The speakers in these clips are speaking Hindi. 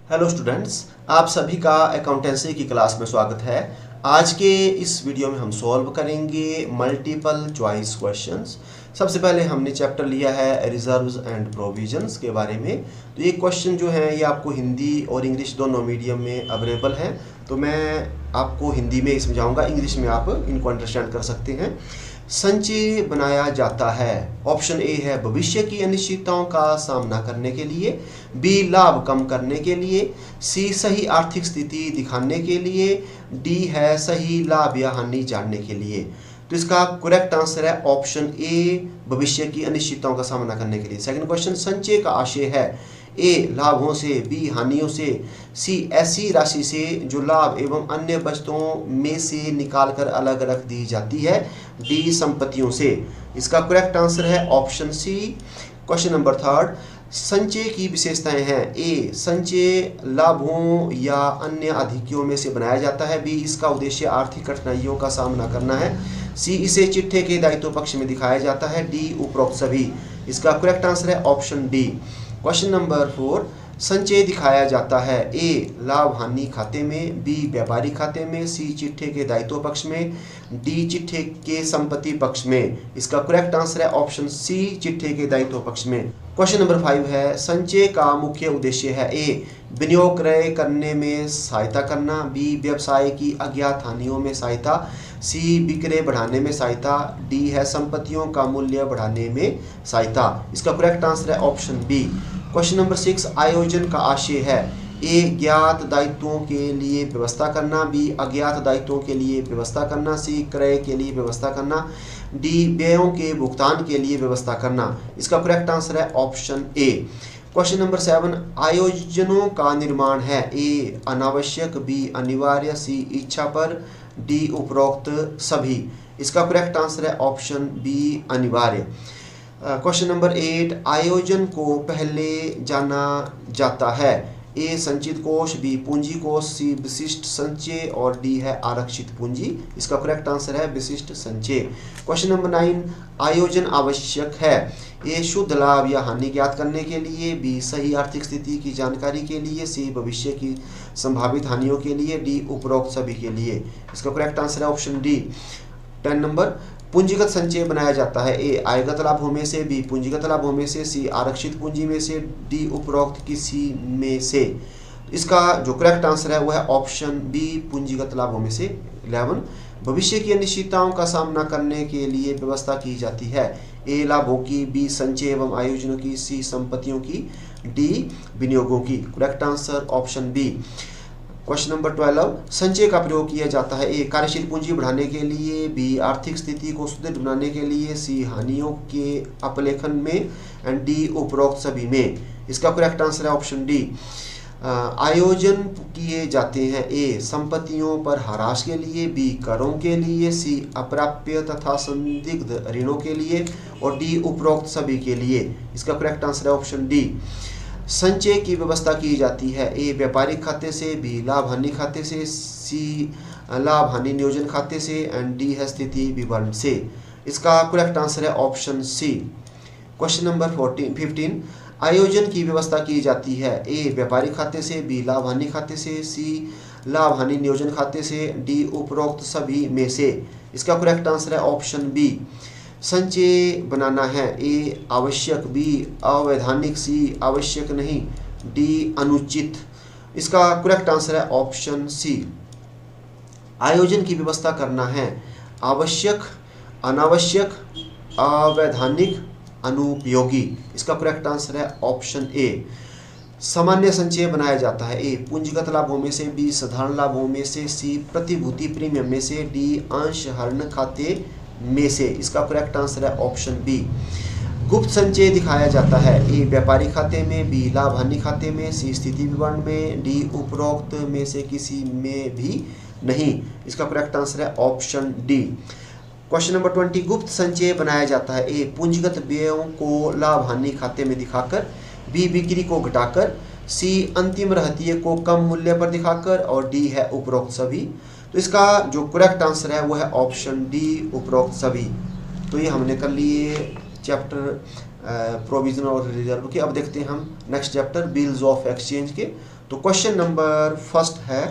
हेलो स्टूडेंट्स, आप सभी का अकाउंटेंसी की क्लास में स्वागत है। आज के इस वीडियो में हम सॉल्व करेंगे मल्टीपल चॉइस क्वेश्चंस। सबसे पहले हमने चैप्टर लिया है रिजर्व्स एंड प्रोविजंस के बारे में। तो ये क्वेश्चन जो है ये आपको हिंदी और इंग्लिश दोनों मीडियम में अवेलेबल है। तो मैं आपको हिंदी में समझाऊंगा, इंग्लिश में आप इनको अंडरस्टैंड कर सकते हैं। संचय बनाया जाता है। ऑप्शन ए है भविष्य की अनिश्चितताओं का सामना करने के लिए, बी लाभ कम करने के लिए, सी सही आर्थिक स्थिति दिखाने के लिए, डी है सही लाभ या हानि जानने के लिए। तो इसका करेक्ट आंसर है ऑप्शन ए, भविष्य की अनिश्चितताओं का सामना करने के लिए। सेकंड क्वेश्चन, संचय का आशय है ए लाभों से, बी हानियों से, सी ऐसी राशि से जो लाभ एवं अन्य बचतों में से निकालकर अलग रख दी जाती है, डी संपत्तियों से। इसका करेक्ट आंसर है option C. Question number third, संचय की विशेषताएं हैं। ए संचय लाभों या अन्य अधिकियों में से बनाया जाता है, बी इसका उद्देश्य आर्थिक कठिनाइयों का सामना करना है, सी इसे चिट्ठे के दायित्व पक्ष में दिखाया जाता है, डी उपरोक्त सभी। इसका करेक्ट आंसर है ऑप्शन डी। क्वेश्चन नंबर 4, संचय दिखाया जाता है ए लाभ हानि खाते में, बी व्यापारी खाते में, सी चिट्ठे के दायित्व पक्ष में, डी चिट्ठे के संपत्ति पक्ष में। इसका करेक्ट आंसर है ऑप्शन सी, चिट्ठे के दायित्व पक्ष में। क्वेश्चन नंबर 5 है, संचय का मुख्य उद्देश्य है ए विनियोग क्रय करने में सहायता करना, बी व्यवसाय की अज्ञात हानियों में सहायता, सी विक्रय बढ़ाने में सहायता, डी है संपत्तियों का मूल्य बढ़ाने में सहायता। इसका करेक्ट आंसर है ऑप्शन बी। क्वेश्चन नंबर 6, आयोजन का आशय है ए ज्ञात दायित्वों के लिए व्यवस्था करना, बी अज्ञात दायित्वों के लिए व्यवस्था करना, सी क्रय के लिए व्यवस्था करना, डी व्ययों के भुगतान के लिए व्यवस्था करना। इसका करेक्ट आंसर है ऑप्शन ए। क्वेश्चन नंबर 7, आयोजनों का निर्माण है ए अनावश्यक, बी अनिवार्य, सी इच्छा पर, डी उपरोक्त सभी। इसका करेक्ट आंसर है ऑप्शन बी अनिवार्य। क्वेश्चन नंबर 8, आयोजन को पहले जाना जाता है ए संचित कोष, बी पूंजी कोष, सी विशिष्ट संचय और डी है आरक्षित पूंजी। इसका करेक्ट आंसर है विशिष्ट संचय। क्वेश्चन नंबर 9, आयोजन आवश्यक है ए शुद्ध लाभ या हानि ज्ञात करने के लिए, बी सही आर्थिक स्थिति की जानकारी के लिए, सी भविष्य की संभावित हानियों के लिए, डी उपरोक्त सभी के लिए। इसका करेक्ट आंसर है ऑप्शन डी। 10 नंबर, पूंजीगत संचय बनाया जाता है ए आयगत लाभों में से, बी पूंजीगत लाभों में से, सी आरक्षित पूंजी में से, डी उपरोक्त किसी में से। इसका जो करेक्ट आंसर है वो है ऑप्शन बी, पूंजीगत लाभों में से। 11, भविष्य की अनिश्चितताओं का सामना करने के लिए व्यवस्था की जाती है ए लाभों की, बी संचय एवं आयोजनों की, सी संपत्तियों की, डी विनियोगों की। Correct answer option B. Question number 12, संचय का प्रयोग किया जाता है ए कार्यशील पूंजी बढ़ाने के लिए, बी आर्थिक स्थिति को सुदृढ़ बनाने के लिए, सी हानियों के अपलेखन में एंड डी उपरोक्त सभी में। इसका करेक्ट आंसर है ऑप्शन डी। आयोजन किए जाते हैं ए संपत्तियों पर हरास के लिए, बी करों के लिए, सी अप्राप्य तथा संदिग्ध ऋणों के लिए और डी उपरोक्त सभी के लिए। इसका करेक्ट आंसर है ऑप्शन डी। संचय की व्यवस्था की जाती है ए व्यापारिक खाते से, बी लाभ हानि खाते से, सी लाभ हानि नियोजन खाते से एंड डी है स्थिति विवरण से। इसका करेक्ट आंसर है ऑप्शन सी। क्वेश्चन नंबर 15, आयोजन की व्यवस्था की जाती है ए व्यापारिक खाते से, बी लाभ हानि खाते से, सी लाभ हानि नियोजन खाते से, डी उपरोक्त सभी में से। इसका करेक्ट आंसर है ऑप्शन बी। संचय बनाना है ए आवश्यक, बी अवैधानिक, सी आवश्यक नहीं, डी अनुचित। इसका करेक्ट आंसर है ऑप्शन सी। आयोजन की व्यवस्था करना है आवश्यक, अनावश्यक, अवैधानिक, अनुपयोगी। इसका करेक्ट आंसर है ऑप्शन ए। सामान्य संचय बनाया जाता है ए पूंजीगत लाभों में से, बी साधारण लाभों में से, सी प्रतिभूति प्रीमियम में से, डी अंश हरण खाते में से। इसका करेक्ट आंसर है ऑप्शन बी। गुप्त संचय दिखाया जाता है ए व्यापारी खाते में, बी लाभ हानि खाते में, सी स्थिति विवरण में, डी उपरोक्त में से किसी में भी नहीं। इसका करेक्ट आंसर है ऑप्शन डी। क्वेश्चन नंबर 20, गुप्त संचय बनाया जाता है ए पूंजीगत व्ययों को लाभ हानि खाते में दिखाकर, बी बिक्री को घटाकर, सी अंतिम रहतिये को कम मूल्य पर दिखाकर और डी है उपरोक्त सभी। तो इसका जो करेक्ट आंसर है वो है ऑप्शन डी, उपरोक्त सभी। तो ये हमने कर लिए चैप्टर प्रोविजन और रिजर्व के। अब देखते हैं हम next chapter bills of exchange के। तो क्वेश्चन नंबर फर्स्ट है,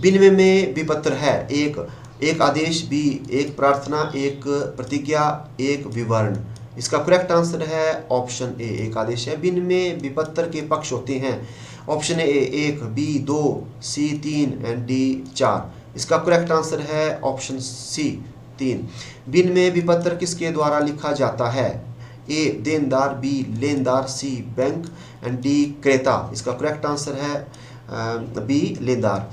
विनिमय में विपत्र है एक आदेश, बी एक प्रार्थना, एक प्रतिज्ञा, एक विवरण। इसका करेक्ट आंसर है ऑप्शन ए, एक आदेश है। विनिमय विपत्र के पक्ष होते हैं, option A 1, B 2, C 3 and D 4। इसका करेक्ट आंसर है ऑप्शन सी 3। विनिमय विपत्र किसके द्वारा लिखा जाता है? ए देनदार, बी लेनदार, सी बैंक एंड डी क्रेता। इसका करेक्ट आंसर है बी लेनदार।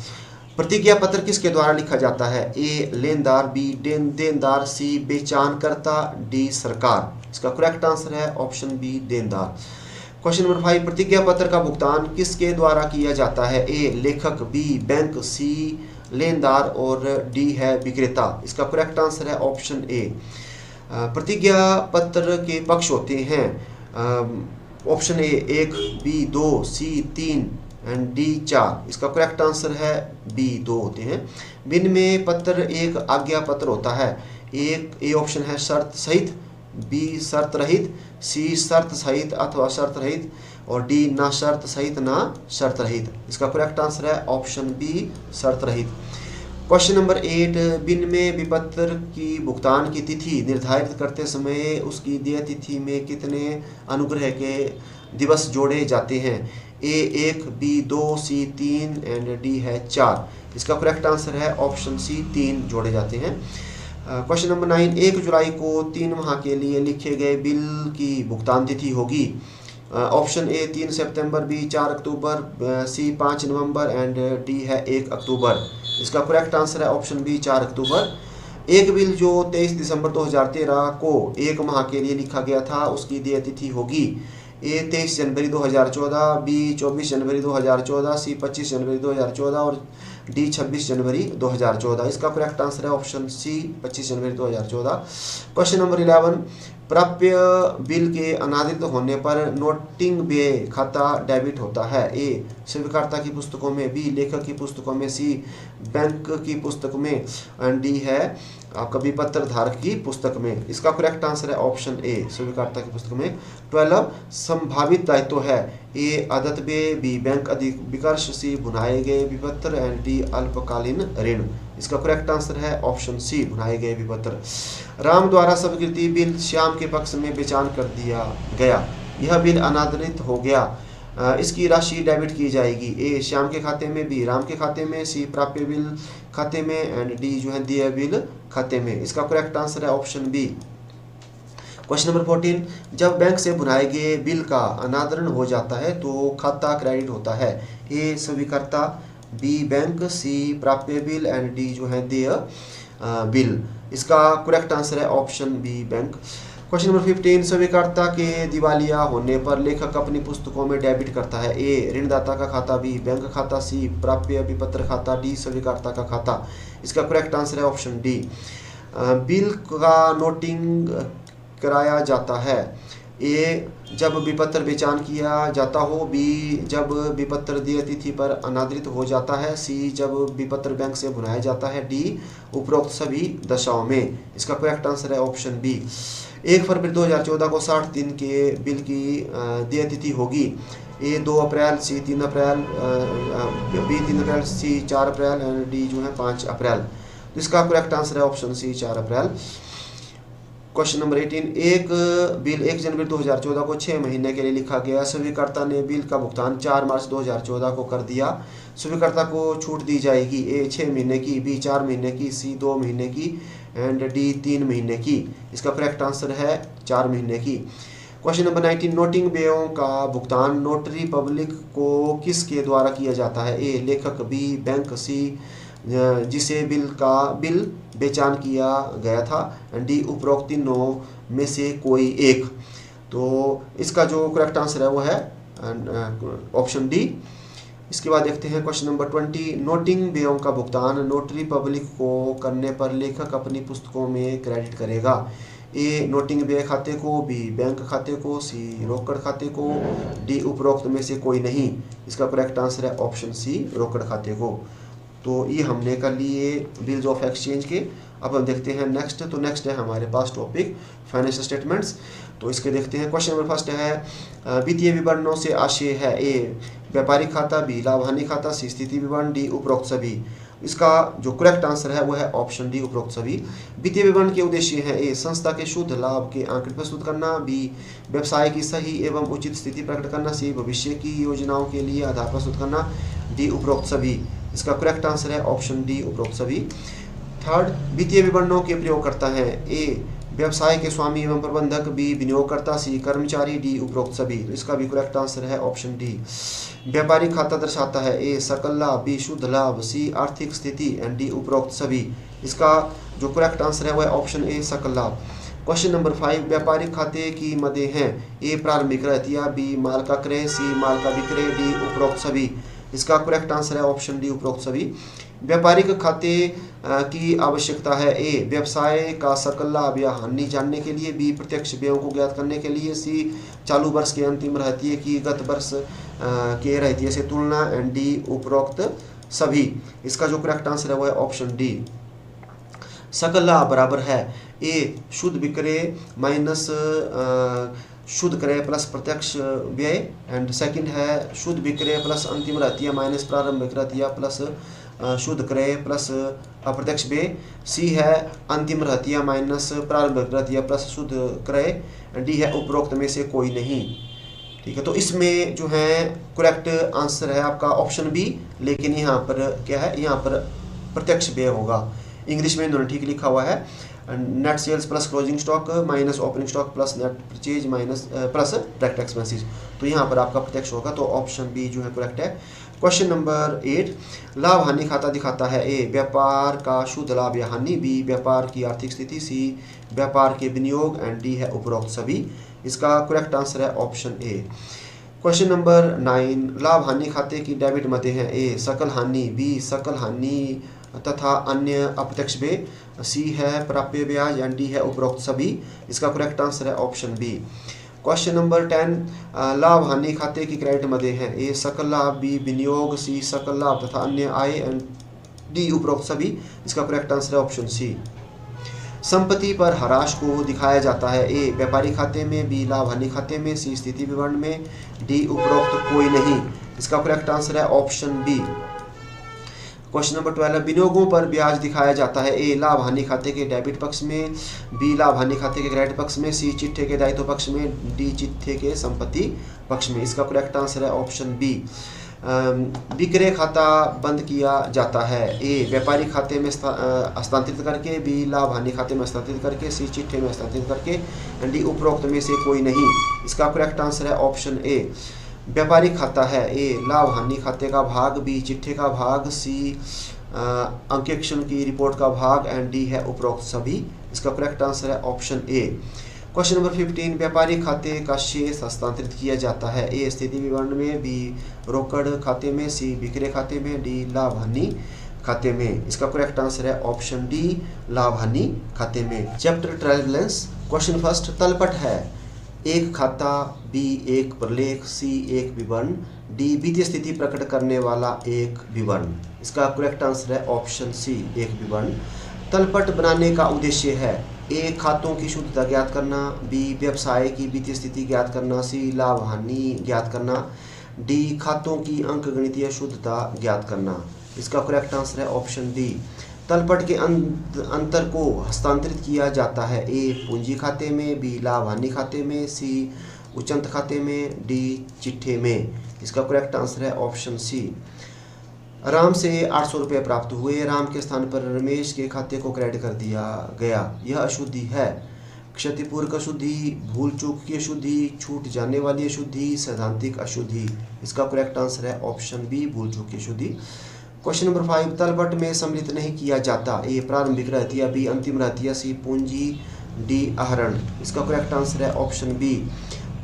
प्रतिज्ञा पत्र किसके द्वारा लिखा जाता है? ए लेनदार, बी देनदार, सी बेचानकर्ता, डी सरकार। इसका करेक्ट आंसर है ऑप्शन बी देनदार। क्वेश्चन नंबर 5, प्रतिज्ञा पत्र का भुगतान किसके द्वारा किया जाता है? ए लेखक, बी बैंक, सी लेनदार और डी है विक्रेता। इसका करेक्ट आंसर है ऑप्शन ए। प्रतिज्ञा पत्र के पक्ष होते हैं, option A 1, B 2, C 3 and D 4। इसका करेक्ट आंसर है बी 2 होते हैं। विनिमय पत्र एक आज्ञा पत्र होता है। एक ए ऑप्शन है शर्त सहित, बी शर्त रहित, सी शर्त सहित अथवा शर्त रहित और डी ना शर्त सहित ना शर्त रहित। इसका करेक्ट आंसर है ऑप्शन बी शर्त रहित। क्वेश्चन नंबर 8, विनिमय विपत्र की भुगतान की तिथि निर्धारित करते समय उसकी देय तिथि में कितने अनुग्रह के दिवस जोड़े जाते हैं? ए 1, बी 2, सी 3 एंड डी है 4। इसका करेक्ट आंसर है ऑप्शन सी 3 जोड़े जाते हैं। क्वेश्चन नंबर 9, 1 जुलाई को 3 माह के लिए लिखे गए बिल की भुगतान तिथि होगी। ऑप्शन ए 3 सितंबर, बी 4 अक्टूबर, सी 5 नवंबर एंड डी है 1 अक्टूबर। इसका करेक्ट आंसर है ऑप्शन बी 4 अक्टूबर। एक बिल जो 23 दिसंबर 2013 को 1 माह के लिए लिखा गया था उसकी देय तिथि होगी। ए 23 जनवरी 2014, बी 24 जनवरी 2014, सी 25 जनवरी 2014 और डी 26 जनवरी 2014। इसका करेक्ट आंसर है ऑप्शन सी 25 जनवरी 2014। क्वेश्चन नंबर 11, प्राप्य बिल के अनादृत होने पर नोटिंग व्यय खाता डेबिट होता है। ए स्वीकर्ता की पुस्तकों में, बी लेखक की पुस्तकों में, सी बैंक की पुस्तक में एंड डी है आपका विपत्र धारक की पुस्तक में। इसका करेक्ट आंसर है ऑप्शन ए स्वीकर्ता की पुस्तक में। 12, संभावित दायित्व है। ए आदत व्यय, बी बैंक अधिक विकर्ष, सी भुनाए गए विपत्र एंड डी अल्पकालीन ऋण। इसका करेक्ट आंसर है ऑप्शन सी भुनाए गए विपत्र। राम द्वारा स्वीकृति बिल श्याम के पक्ष में बेचान कर दिया गया। यह बिल अनादरित हो गया, इसकी राशि डेबिट की जाएगी। ए श्याम के खाते में, बी राम के खाते में, सी प्राप्य बिल खाते में एंड डी जो है देय बिल खाते में। इसका करेक्ट आंसर है ऑप्शन बी। क्वेश्चन नंबर 14, जब बैंक से भुनाए गए बिल का अनादरण हो जाता है तो खाता क्रेडिट होता है। ए स्वीकर्ता, बी बैंक, सी प्राप्य बिल एंड डी जो है देय बिल। इसका करेक्ट आंसर है option B bank. Question number 15, स्वीकर्ता के दिवालिया होने पर लेखक अपनी पुस्तकों में डेबिट करता है। ए ऋणदाता का खाता, बी बैंक खाता, सी प्राप्य विपत्र खाता, डी स्वीकर्ता का खाता। इसका करेक्ट आंसर है ऑप्शन डी। बिल का नोटिंग कराया जाता है। ए जब विपत्र बेचान किया जाता हो, बी जब विपत्र देय तिथि पर अनादृत हो जाता है, सी जब विपत्र बैंक से भुनाया जाता है, डी उपरोक्त सभी दशाओं में। इसका करेक्ट आंसर है ऑप्शन बी। 1 फरवरी 2014 को 60 दिन के बिल की देय तिथि होगी। A 2 April, C 3 April, B 3 April, C 4 April and D जो है 5 अप्रैल। तो इसका करेक्ट आंसर है option C 4 April. Question number 18, एक बिल 1 जनवरी 2014 को 6 महीने के लिए लिखा गया। स्वीकर्ता ने बिल का भुगतान 4 मार्च 2014 को कर दिया। स्वीकर्ता को छूट दी जाएगी। ए 6 महीने की, बी 4 महीने की, सी 2 महीने की एंड डी 3 महीने की। इसका करेक्ट आंसर है 4 महीने की। क्वेश्चन नंबर 19, नोटिंग व्ययों का भुगतान नोटरी पब्लिक को किसके द्वारा किया जाता है? ए लेखक, बी बैंक, सी जिसे बिल बेचान किया गया था, डी उपरोक्त तीनों में से कोई एक। तो इसका जो करेक्ट आंसर है वो है ऑप्शन डी। इसके बाद देखते हैं क्वेश्चन नंबर 20, नोटिंग व्ययों का भुगतान नोटरी पब्लिक को करने पर लेखक अपनी पुस्तकों में क्रेडिट करेगा। ए नोटिंग व्यय खाते को, बी बैंक खाते को, सी रोकड़ खाते को, डी उपरोक्त में से कोई नहीं। इसका करेक्ट आंसर है ऑप्शन सी रोकड़ खाते को। तो ये हमने कर लिए बिल्स ऑफ एक्सचेंज के। अब हम देखते हैं नेक्स्ट। तो नेक्स्ट है हमारे पास टॉपिक फाइनेंशियल स्टेटमेंट्स। तो इसके देखते हैं। क्वेश्चन नंबर फर्स्ट है वित्तीय विवरणों से आशय है ए व्यापारिक खाता, बी लाभ हानि खाता, सी स्थिति विवरण, डी उपरोक्त सभी। इसका जो करेक्ट आंसर है वो है ऑप्शन डी उपरोक्त सभी। वित्तीय विवरण के उद्देश्य है ए संस्था के शुद्ध लाभ के आंकड़े प्रस्तुत करना, बी व्यवसाय की सही एवं उचित स्थिति प्रकट करना, सी भविष्य की योजनाओं के लिए आधार प्रस्तुत करना, डी उपरोक्त सभी। इसका करेक्ट आंसर है ऑप्शन डी उपरोक्त सभी। थर्ड, वित्तीय विवरणों के प्रयोगकर्ता है ए व्यवसाय के स्वामी एवं प्रबंधक, बी विनियोगकर्ता, सी कर्मचारी, डी उपरोक्त सभी। तो इसका भी करेक्ट आंसर है ऑप्शन डी। व्यापारिक खाता दर्शाता है ए सकल लाभ, बी शुद्ध लाभ, सी आर्थिक स्थिति एंड डी उपरोक्त सभी। इसका जो करेक्ट आंसर है वह ऑप्शन ए सकल लाभ। क्वेश्चन नंबर 5, व्यापारिक खाते की मदें हैं ए प्रारंभिक रहतिया, बी माल का क्रय, सी माल का विक्रय, डी उपरोक्त सभी। इसका करेक्ट आंसर है ऑप्शन डी उपरोक्त सभी। व्यापारिक खाते की आवश्यकता है ए व्यवसाय का सकल लाभ या हानि जानने के लिए, बी प्रत्यक्ष व्ययों को ज्ञात करने के लिए, सी चालू वर्ष के अंतिम रहतिये की गत वर्ष के रहतिये से तुलना एंड डी उपरोक्त सभी। इसका जो करेक्ट आंसर है वो है ऑप्शन डी। सकल लाभ बराबर है ए शुद्ध विक्रय माइनस शुद्ध क्रय प्लस प्रत्यक्ष व्यय, एंड सेकंड है शुद्ध विक्रय प्लस अंतिम रहतिया माइनस प्रारंभिक रहतिया प्लस शुद्ध क्रय प्लस अप्रत्यक्ष व्यय, सी है अंतिम रहतिया माइनस प्रारंभिक रहतिया प्लस शुद्ध क्रय, डी है उपरोक्त में से कोई नहीं। ठीक है, तो इसमें जो है करेक्ट आंसर है आपका ऑप्शन बी, लेकिन यहाँ पर क्या है, यहाँ पर प्रत्यक्ष व्यय होगा। इंग्लिश में इन्होंने ठीक लिखा हुआ है net sales plus closing stock minus opening stock plus net purchase minus plus direct expenses. तो यहाँ पर आपका प्रत्यक्ष होगा, तो ऑप्शन बी जो है करेक्ट है। क्वेश्चन नंबर 8, लाभ हानि खाता दिखाता है ए व्यापार का शुद्ध लाभ या हानि, बी व्यापार की आर्थिक स्थिति, सी व्यापार के विनियोग एंड डी है उपरोक्त सभी। इसका करेक्ट आंसर है ऑप्शन ए। क्वेश्चन नंबर 9, लाभ हानि खाते की डेबिट मदें हैं ए सकल हानि, बी सकल हानि तथा अन्य अप्रत्यक्ष व्यय, सी है प्राप्य ब्याज एंड डी है उपरोक्त सभी। इसका करेक्ट आंसर है ऑप्शन बी। क्वेश्चन नंबर 10, लाभ हानि खाते की क्रेडिट मदें हैं ए सकल लाभ, बी विनियोग, सी सकल लाभ तथा अन्य आय एंड डी उपरोक्त सभी। इसका करेक्ट आंसर है ऑप्शन सी। संपत्ति पर हराश को दिखाया जाता है ए व्यापारिक खाते में, बी लाभ हानि खाते में, सी स्थिति विवरण में, डी उपरोक्त कोई नहीं। इसका करेक्ट आंसर है ऑप्शन बी। क्वेश्चन नंबर 12, विनियोगों पर ब्याज दिखाया जाता है ए लाभ हानि खाते के डेबिट पक्ष में, बी लाभ हानि खाते के क्रेडिट पक्ष में, सी चिट्ठे के दायित्व पक्ष में, डी चिट्ठे के संपत्ति पक्ष में। इसका करेक्ट आंसर है ऑप्शन बी। विक्रय खाता बंद किया जाता है ए व्यापारिक खाते में हस्तांतरित करके, बी लाभ हानि खाते में हस्तांतरित करके, सी चिट्ठे में हस्तांतरित करके, डी उपरोक्त में से कोई नहीं। इसका करेक्ट आंसर है ऑप्शन ए। व्यापारिक खाता है ए लाभ हानि खाते का भाग, बी चिट्ठे का भाग, सी अंकेक्षण की रिपोर्ट का भाग एंड डी है उपरोक्त सभी। इसका करेक्ट आंसर है ऑप्शन ए। क्वेश्चन नंबर 15, व्यापारिक खाते का शेष हस्तांतरित किया जाता है ए स्थिति विवरण में, बी रोकड़ खाते में, सी विक्रय खाते में, डी लाभ हानि खाते में। इसका करेक्ट आंसर है ऑप्शन डी लाभ हानि खाते में। Chapter 12 balance. क्वेश्चन फर्स्ट, तलपट है एक खाता, बी एक प्रलेख, सी एक विवरण, डी वित्तीय स्थिति प्रकट करने वाला एक विवरण। इसका करेक्ट आंसर है ऑप्शन सी एक विवरण। तलपट बनाने का उद्देश्य है ए खातों की शुद्धता ज्ञात करना, बी व्यवसाय की वित्तीय स्थिति ज्ञात करना, सी लाभ हानि ज्ञात करना, डी खातों की अंकगणितीय शुद्धता ज्ञात करना। इसका करेक्ट आंसर है ऑप्शन डी। तलपट के अंतर को हस्तांतरित किया जाता है ए पूंजी खाते में, बी लाभ हानि खाते में, सी उचंत खाते में, डी चिट्ठे में। इसका करेक्ट आंसर है ऑप्शन सी। राम से 800 रुपये प्राप्त हुए, राम के स्थान पर रमेश के खाते को क्रेडिट कर दिया गया। यह अशुद्धि है क्षतिपूर्वक अशुद्धि, भूल चूक की अशुद्धि, छूट जाने वाली अशुद्धि, सैद्धांतिक अशुद्धि। इसका करेक्ट आंसर है ऑप्शन बी भूल चूक की अशुद्धि। क्वेश्चन नंबर 5, तलपट में सम्मिलित नहीं किया जाता ए प्रारंभिक रहतिया, बी अंतिम रहतिया, सी पूंजी, डी आहरण। इसका करेक्ट आंसर है ऑप्शन बी।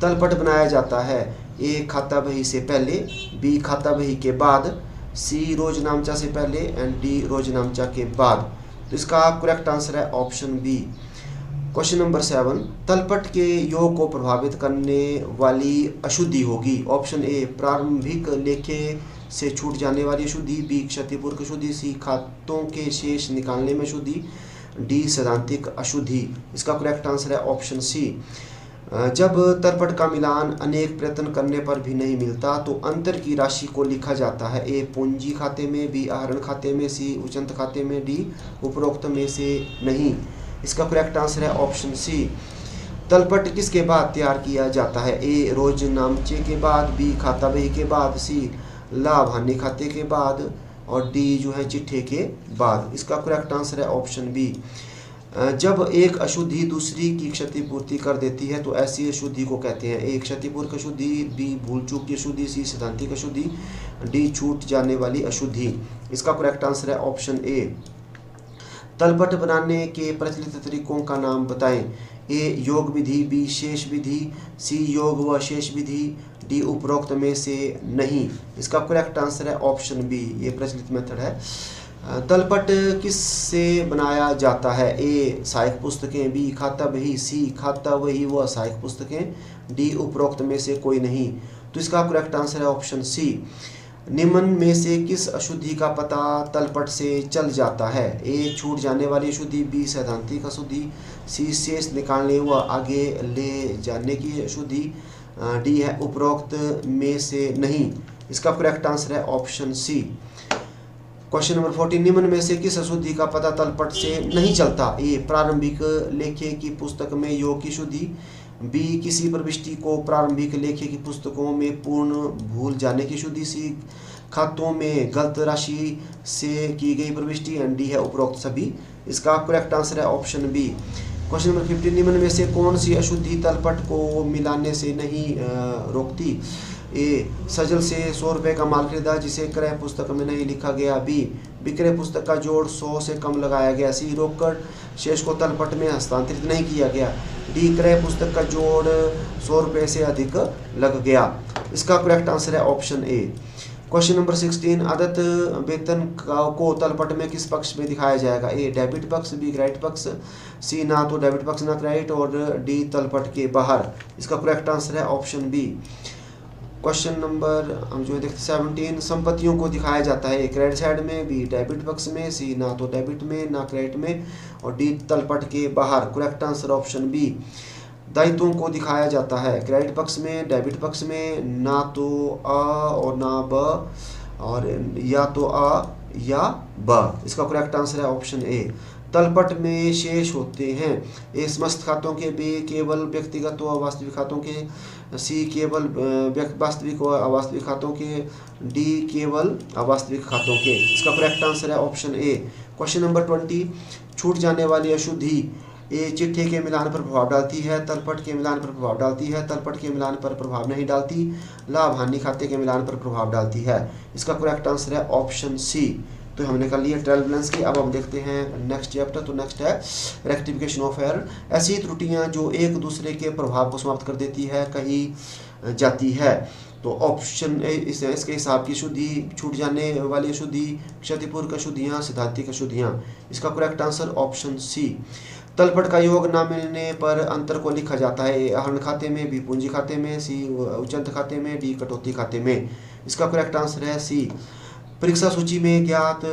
तलपट बनाया जाता है ए खाता बही से पहले, बी खाता बही के बाद, सी रोजनामचा से पहले एंड डी रोजनामचा के बाद। तो इसका करेक्ट आंसर है ऑप्शन बी। क्वेश्चन नंबर 7, तलपट के योग को प्रभावित करने वाली अशुद्धि होगी। ऑप्शन ए प्रारंभिक लेखे से छूट जाने वाली अशुद्धि, बी क्षतिपूर्त अशुद्धि, सी खातों के शेष निकालने में अशुद्धि, डी सैद्धांतिक अशुद्धि। इसका करेक्ट आंसर है ऑप्शन सी। जब तलपट का मिलान अनेक प्रयत्न करने पर भी नहीं मिलता तो अंतर की राशि को लिखा जाता है। ए पूंजी खाते में, बी आहरण खाते में, सी उचंत खाते में, डी उपरोक्त में से नहीं। इसका करेक्ट आंसर है ऑप्शन सी। तलपट किसके बाद तैयार किया जाता है? ए रोजनामचे के बाद, बी खाता बही के बाद, सी लाभ हानि खाते के बाद, और डी जो है चिट्ठे के बाद। इसका करेक्ट आंसर है ऑप्शन बी। जब एक अशुद्धि दूसरी की क्षतिपूर्ति कर देती है तो ऐसी अशुद्धि को कहते हैं। ए क्षतिपूर्त अशुद्धि, बी भूल चूक की अशुद्धि, सी सैद्धांतिक अशुद्धि, डी छूट जाने वाली अशुद्धि। इसका करेक्ट आंसर है ऑप्शन ए। तलपट बनाने के प्रचलित तरीकों का नाम बताएं। ए योग विधि, बी शेष विधि, सी योग व शेष विधि, डी उपरोक्त में से नहीं। इसका करेक्ट आंसर है ऑप्शन बी, ये प्रचलित मेथड है। तलपट किससे बनाया जाता है? ए सहायक पुस्तकें, बी खाता बही, सी खाता वही व सहायक पुस्तकें, डी उपरोक्त में से कोई नहीं। तो इसका करेक्ट आंसर है ऑप्शन सी। निम्न में से किस अशुद्धि का पता तलपट से चल जाता है? ए छूट जाने वाली अशुद्धि, बी सैद्धांतिक अशुद्धि, सी शेष निकालने व आगे ले जाने की अशुद्धि, डी है उपरोक्त में से नहीं। इसका करेक्ट आंसर है ऑप्शन सी। क्वेश्चन नंबर 14, निम्न में से किस अशुद्धि का पता तलपट से नहीं चलता? ए प्रारंभिक लेखे की पुस्तक में योग की शुद्धि, बी किसी प्रविष्टि को प्रारंभिक लेखे की पुस्तकों में पूर्ण भूल जाने की शुद्धि, सी खातों में गलत राशि से की गई प्रविष्टि, एंड डी है उपरोक्त सभी। इसका करेक्ट आंसर है ऑप्शन बी। क्वेश्चन नंबर 15, निम्न में से कौन सी अशुद्धि तलपट को मिलाने से नहीं रोकती? ए सजल से 100 रुपये का माल खरीदा जिसे क्रय पुस्तक में नहीं लिखा गया, बी विक्रय पुस्तक का जोड़ 100 से कम लगाया गया, सी रोककर शेष को तलपट में हस्तांतरित नहीं किया गया, डी क्रय पुस्तक का जोड़ 100 रुपये से अधिक लग गया। इसका करेक्ट आंसर है ऑप्शन ए। क्वेश्चन नंबर 16, आदत वेतन को तलपट में किस पक्ष में दिखाया जाएगा? ए डेबिट पक्ष, बी क्रेडिट पक्ष, सी ना तो डेबिट पक्ष ना क्रेडिट, और डी तलपट के बाहर। इसका करेक्ट आंसर है ऑप्शन बी। क्वेश्चन नंबर हम जो देखते 17, संपत्तियों को दिखाया जाता है। क्रेडिट साइड में, बी डेबिट पक्ष में, सी ना तो डेबिट में ना क्रेडिट में, और डी तलपट के बाहर। Correct answer option B. दायित्वों को दिखाया जाता है क्रेडिट पक्ष में, डेबिट पक्ष में, ना तो अ और ना ब, और या तो अ या ब। इसका करेक्ट आंसर है ऑप्शन ए। तलपट में शेष होते हैं। ए समस्त खातों के, बी केवल व्यक्तिगत व अवास्तविक खातों के, सी केवल वास्तविक व अवास्तविक खातों के, डी केवल अवास्तविक खातों के। इसका करेक्ट आंसर है ऑप्शन ए। क्वेश्चन नंबर 20, छूट जाने वाली अशुद्धि। ए चिट्ठे के मिलान पर प्रभाव डालती है, तलपट के मिलान पर प्रभाव डालती है, तलपट के मिलान पर प्रभाव नहीं डालती, लाभ हानि खाते के मिलान पर प्रभाव डालती है। इसका करेक्ट आंसर है ऑप्शन सी। तो हमने कर लिया 12 बैलेंस की। अब हम देखते हैं नेक्स्ट चैप्टर। तो नेक्स्ट है रेक्टिफिकेशन ऑफ एरर। ऐसी त्रुटियां जो एक दूसरे के प्रभाव को समाप्त कर देती है कही जाती है। तो ऑप्शन इसके हिसाब की शुद्धि, छूट जाने वाली अशुद्धि, क्षतिपूर्त अशुद्धियाँ, सिद्धांतिक अशुद्धियाँ। इसका करेक्ट आंसर ऑप्शन सी। तलपट का योग ना मिलने पर अंतर को लिखा जाता है। आहरण खाते में, बी पूंजी खाते में, सी उचंत खाते में, डी कटौती खाते में। इसका करेक्ट आंसर है सी। परीक्षा सूची में ज्ञात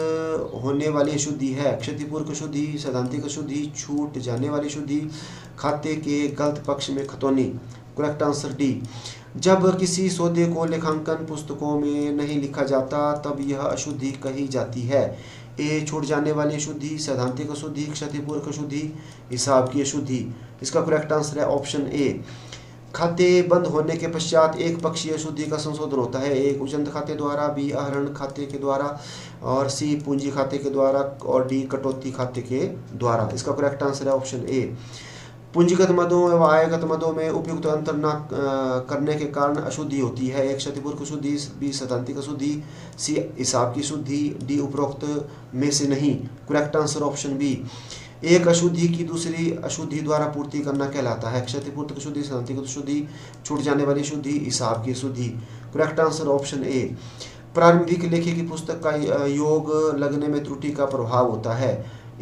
होने वाली अशुद्धि है क्षतिपूर्त अशुद्धि, सैद्धांतिक अशुद्धि, छूट जाने वाली अशुद्धि, खाते के गलत पक्ष में खतौनी। Correct answer D. जब किसी सौदे को लेखांकन पुस्तकों में नहीं लिखा जाता तब यह अशुद्धि कही जाती है। ए छूट जाने वाली अशुद्धि, सैद्धांतिक अशुद्धि, क्षतिपूर्त अशुद्धि, हिसाब की अशुद्धि। इसका करेक्ट आंसर है ऑप्शन ए। खाते बंद होने के पश्चात एक पक्षीय अशुद्धि का संशोधन होता है। एक उचंत खाते द्वारा, बी आहरण खाते के द्वारा, और सी पूंजी खाते के द्वारा, और डी कटौती खाते के द्वारा। इसका करेक्ट आंसर है ऑप्शन ए। पूंजीगत मदों एवं आयगत मदों में उपयुक्त अंतर न करने के कारण अशुद्धि होती है। एक क्षतिपूर्त अशुद्धि, बी सैद्धांतिक अशुद्धि, सी हिसाब की शुद्धि, डी उपरोक्त में से नहीं। Correct answer option B. एक अशुद्धि की दूसरी अशुद्धि द्वारा पूर्ति करना कहलाता है। क्षतिपूर्त अशुद्धि, सैद्धांतिक अशुद्धि, छूट जाने वाली अशुद्धि, हिसाब की अशुद्धि। करेक्ट आंसर ऑप्शन ए। प्रारंभिक लेखे की पुस्तक का योग लगने में त्रुटि का प्रभाव होता है।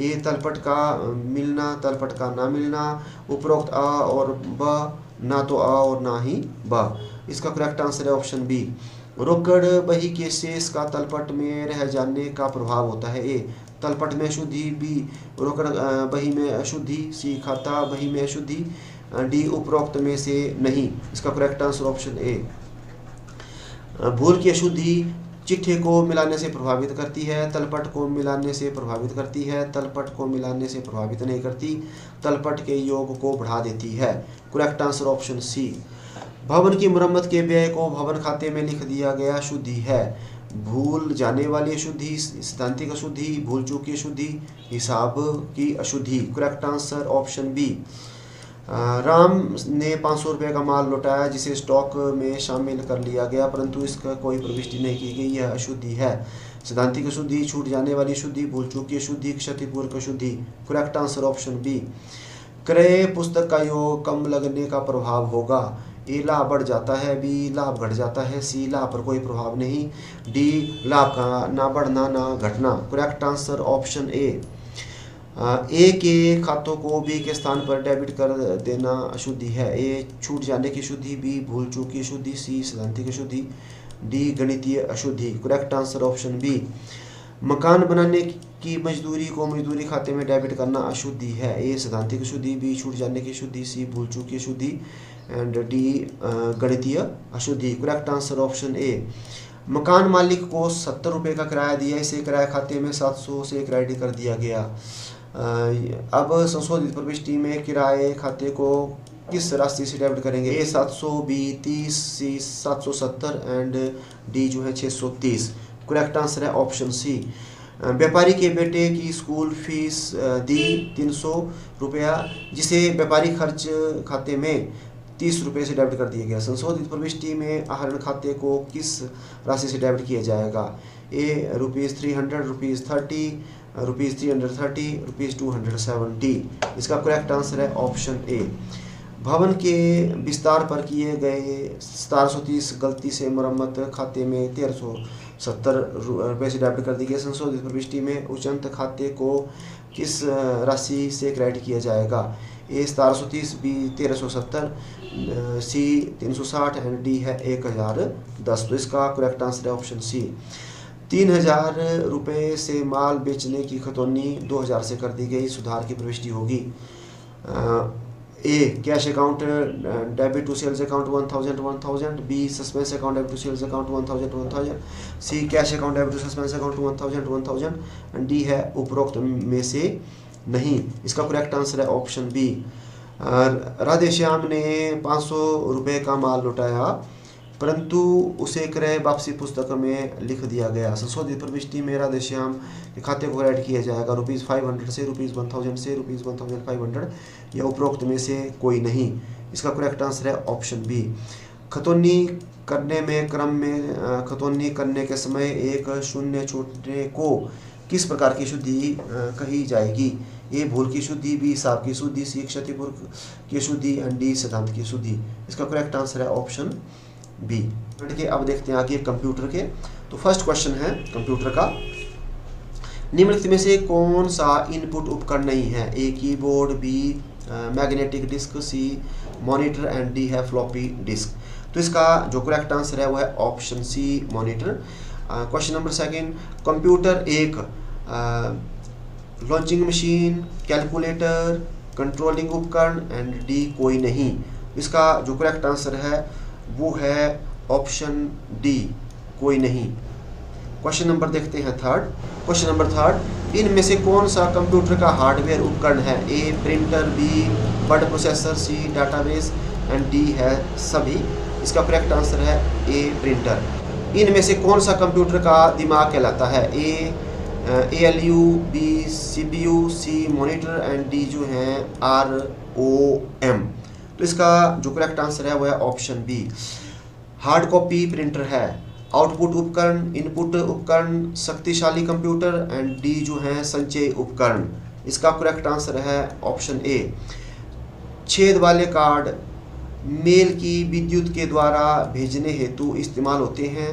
ए तलपट का मिलना, तलपट का ना मिलना, उपरोक्त अ और ब, ना तो अ और ना ही ब। इसका करेक्ट आंसर है ऑप्शन बी। रोकड़ बही के शेष का तलपट में रह जाने का प्रभाव होता है। ए तलपट में अशुद्धि, बी रोकड़ बही में अशुद्धि, सी खाता बही में अशुद्धि, डी उपरोक्त में से नहीं। इसका करेक्ट आंसर ऑप्शन ए। भूल की अशुद्धि चिट्ठे को मिलाने से प्रभावित करती है, तलपट को मिलाने से प्रभावित करती है, तलपट को मिलाने से प्रभावित नहीं करती, तलपट के योग को बढ़ा देती है। Correct answer option C. भवन की मरम्मत के व्यय को भवन खाते में लिख दिया गया अशुद्धि है। भूल जाने वाली अशुद्धि, सिद्धांतिक अशुद्धि, भूल चूक की अशुद्धि, हिसाब की अशुद्धि। Correct answer option B. Ram ने 500 रुपये का माल लौटाया जिसे स्टॉक में शामिल कर लिया गया, परंतु इसका कोई प्रविष्टि नहीं की गई, यह अशुद्धि है। सिद्धांतिक अशुद्धि, छूट जाने वाली अशुद्धि, भूल चूक की अशुद्धि, क्षतिपूर्वक अशुद्धि। Correct answer option B. क्रय पुस्तक का योग कम लगने का प्रभाव होगा। ए लाभ बढ़ जाता है, बी लाभ घट जाता है, सी लाभ पर कोई प्रभाव नहीं, डी लाभ का ना बढ़ना ना घटना। Correct answer option A. A के खातों को बी के स्थान पर डेबिट कर देना अशुद्धि है। ए छूट जाने की शुद्धि, बी भूल चूक की शुद्धि, सी सिद्धांतिक अशुद्धि, डी गणितीय अशुद्धि। Correct answer option B. मकान बनाने की मजदूरी को मजदूरी खाते में डेबिट करना अशुद्धि है। ए सिद्धांतिक अशुद्धि, बी छूट जाने की शुद्धि, सी भूल चूक की शुद्धि एंड डी गणितीय अशुद्धि। करेक्ट आंसर ऑप्शन ए। मकान मालिक को 70 रुपये का किराया दिया, इसे किराया खाते में 700 से क्रेडिट कर दिया गया। अब संशोधित प्रविष्टि में किराए खाते को किस राशि से डेबिट करेंगे? ए 700, बी 30, सी 770 एंड डी जो है 630। करेक्ट आंसर है ऑप्शन सी। व्यापारी के बेटे की स्कूल फीस दी 300 रुपया, जिसे व्यापारी खर्च खाते में 30 रुपये से डेबिट कर दिया गया। संशोधित प्रविष्टि में आहरण खाते को किस राशि से डेबिट किया जाएगा? ए ₹300, ₹30, ₹330, ₹270। इसका करेक्ट आंसर है ऑप्शन ए। भवन के विस्तार पर किए गए 1730 गलती से मरम्मत खाते में 1370 रुपये से डेबिट कर दी गई। संशोधित प्रविष्टि में उच्चंत खाते को किस राशि से क्रेडिट किया जाएगा? ए 1730, बी 1370, सी 360 एंड डी है 1010। तो इसका करेक्ट आंसर है ऑप्शन सी। 3000 रुपये से माल बेचने की खतौनी 2000 से कर दी गई, सुधार की प्रविष्टि होगी। A cash account debit to sales account 1000, B suspense account debit to sales account 1000, C cash account debit to suspense account 1000 and D है उपरोक्त में से नहीं। इसका करेक्ट आंसर है ऑप्शन बी। राधेश्याम ने 500 रुपये का माल लौटाया, परंतु उसे क्रय वापसी पुस्तक में लिख दिया गया। संशोधित प्रविष्टि में राधेश्याम के खाते को क्रेडिट किया जाएगा ₹500 से, ₹1000 से, ₹1500 या उपरोक्त में से कोई नहीं। इसका करेक्ट आंसर है ऑप्शन बी। खतौनी करने में क्रम में खतौनी करने के समय एक शून्य छोड़ने को किस प्रकार की शुद्धि कही जाएगी? ए भूल की शुद्धि, बी हिसाब की शुद्धि, सी क्षतिपूर्वक की शुद्धि एंड डी सिद्धांत की शुद्धि। इसका करेक्ट आंसर है ऑप्शन बी। ठीक है, अब देखते हैं आगे कंप्यूटर के। तो फर्स्ट क्वेश्चन है कंप्यूटर का, निम्नलिखित में से कौन सा इनपुट उपकरण नहीं है? A keyboard, B magnetic disk, C monitor and D है फ्लॉपी डिस्क। तो इसका जो करेक्ट आंसर है वो है option C monitor. Question number second, computer एक लॉन्चिंग मशीन, कैलकुलेटर, कंट्रोलिंग उपकरण एंड डी कोई नहीं। इसका जो करेक्ट आंसर है वो है ऑप्शन डी कोई नहीं। क्वेश्चन नंबर देखते हैं थर्ड। क्वेश्चन नंबर थर्ड, इनमें से कौन सा कंप्यूटर का हार्डवेयर उपकरण है? A printer, B word processor, C database and D है सभी। इसका करेक्ट आंसर है ए प्रिंटर। इनमें से कौन सा कंप्यूटर का दिमाग कहलाता है? A ALU, B CPU, C monitor and D जो है ROM। तो इसका जो करेक्ट आंसर है वो है option B. Hard copy printer है। आउटपुट उपकरण, इनपुट उपकरण, शक्तिशाली कंप्यूटर एंड डी जो है संचय उपकरण। इसका करेक्ट आंसर है ऑप्शन ए। छेद वाले कार्ड मेल की विद्युत के द्वारा भेजने हेतु इस्तेमाल होते हैं।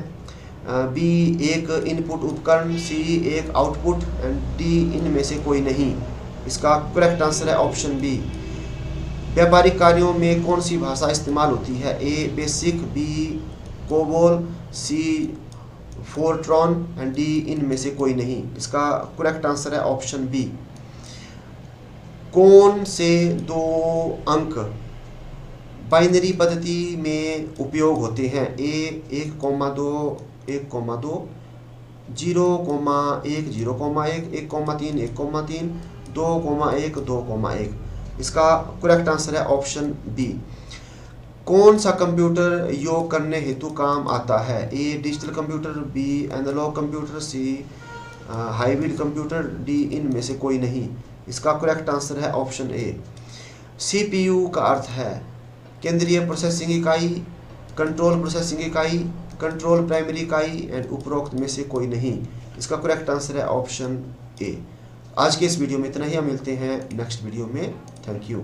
बी एक इनपुट उपकरण, सी एक आउटपुट एंड डी इनमें से कोई नहीं। इसका करेक्ट आंसर है ऑप्शन बी। व्यापारिक कार्यों में कौन सी भाषा इस्तेमाल होती है? A basic, B COBOL, C FORTRAN and D इनमें से कोई नहीं। इसका करेक्ट आंसर है ऑप्शन बी। कौन से दो अंक बाइनरी पद्धति में उपयोग होते हैं? ए 1,2 1,2, 0,1 0,1, 1,3 1,3, 2,1 2,1। इसका करेक्ट आंसर है ऑप्शन बी। कौन सा कंप्यूटर योग करने हेतु काम आता है? A digital computer, B analog computer, C hybrid computer, D इनमें से कोई नहीं। इसका करेक्ट आंसर है ऑप्शन ए। सीपीयू का अर्थ है केंद्रीय प्रोसेसिंग इकाई, कंट्रोल प्रोसेसिंग इकाई, कंट्रोल प्राइमरी इकाई एंड उपरोक्त में से कोई नहीं। इसका करेक्ट आंसर है ऑप्शन ए। आज के इस वीडियो में इतना ही। हम मिलते हैं नेक्स्ट वीडियो में। Thank you.